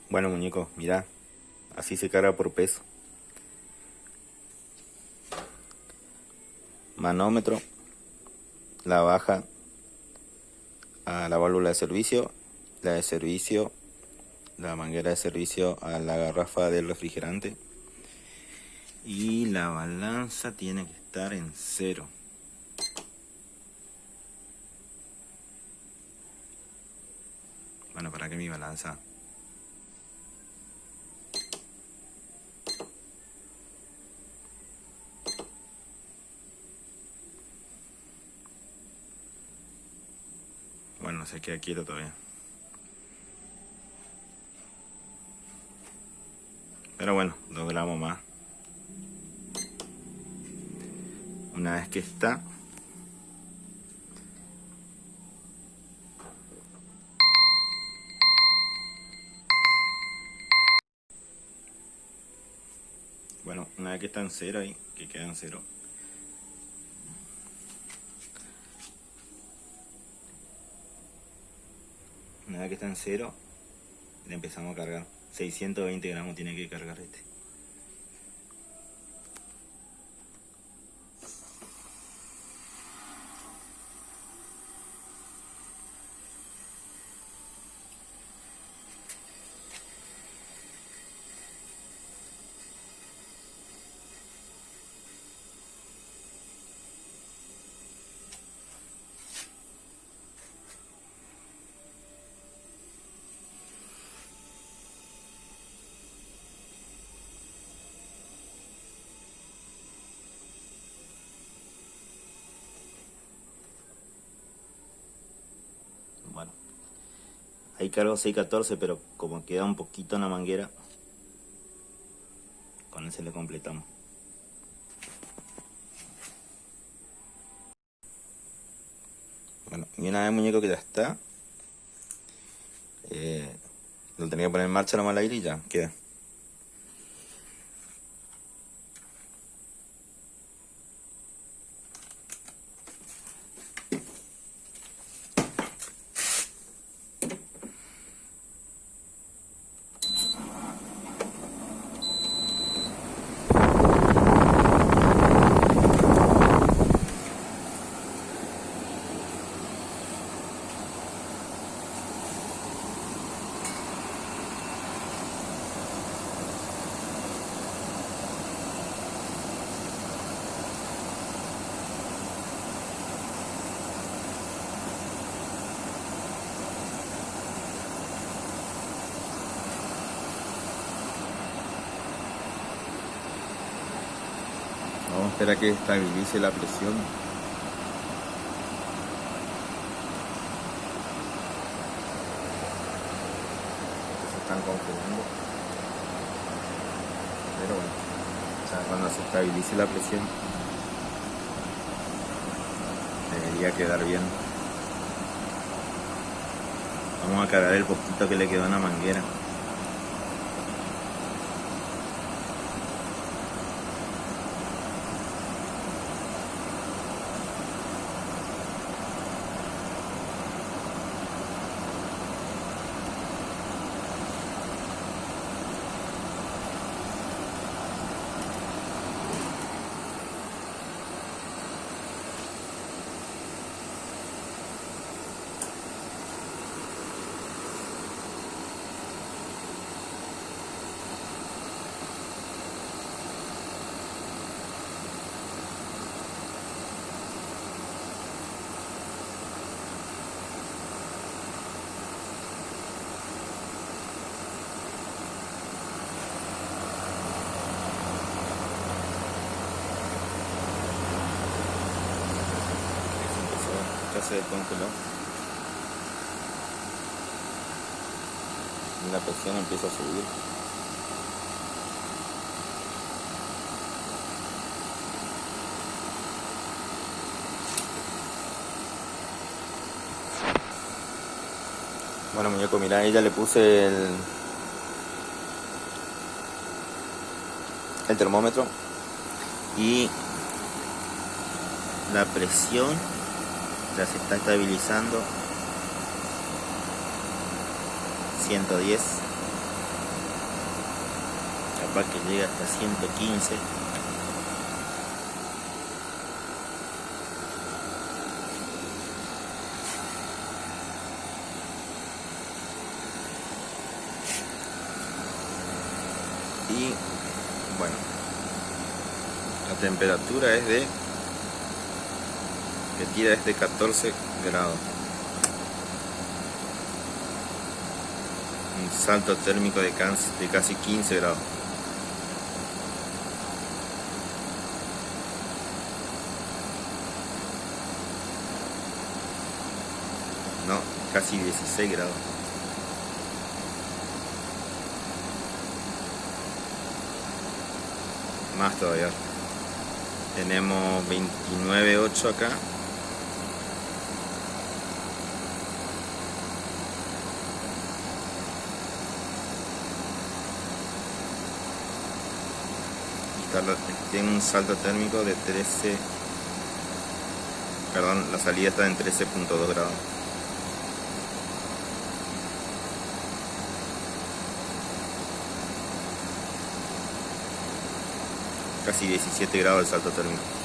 Bueno, muñeco, mira, así se carga por peso. Manómetro, la baja a la válvula de servicio, la de servicio, la manguera de servicio a la garrafa del refrigerante. Y la balanza tiene que estar en 0. Bueno, para que mi balanza. Bueno, se queda quieto todavía. Pero bueno, 2 gramos más. Una vez que está, bueno, una vez que está en 0 ahí, que queda en 0. Una vez que está en 0, le empezamos a cargar. 620 gramos tiene que cargar este. Bueno, ahí cargo 614, pero como queda un poquito en la manguera, con ese le completamos. Bueno, y una vez, muñeco, que ya está, lo tenía que poner en marcha nomás al aire y ya queda. Vamos a esperar que estabilice la presión. Se están congelando. Pero bueno, ya cuando se estabilice la presión, debería quedar bien. Vamos a cargar el poquito que le quedó en la manguera. Ya se descongeló y la presión empieza a subir. Bueno, muñeco, mira, ahí ya le puse el termómetro y la presión ya se está estabilizando. 110. capaz que llegue hasta 115. Y bueno, la temperatura es de que tira es de 14 grados. Un salto térmico de casi 15 grados. No, casi 16 grados. Más todavía. Tenemos 29,8 acá. Tiene un salto térmico de 13, perdón, la salida está en 13,2 grados. Casi 17 grados el salto térmico.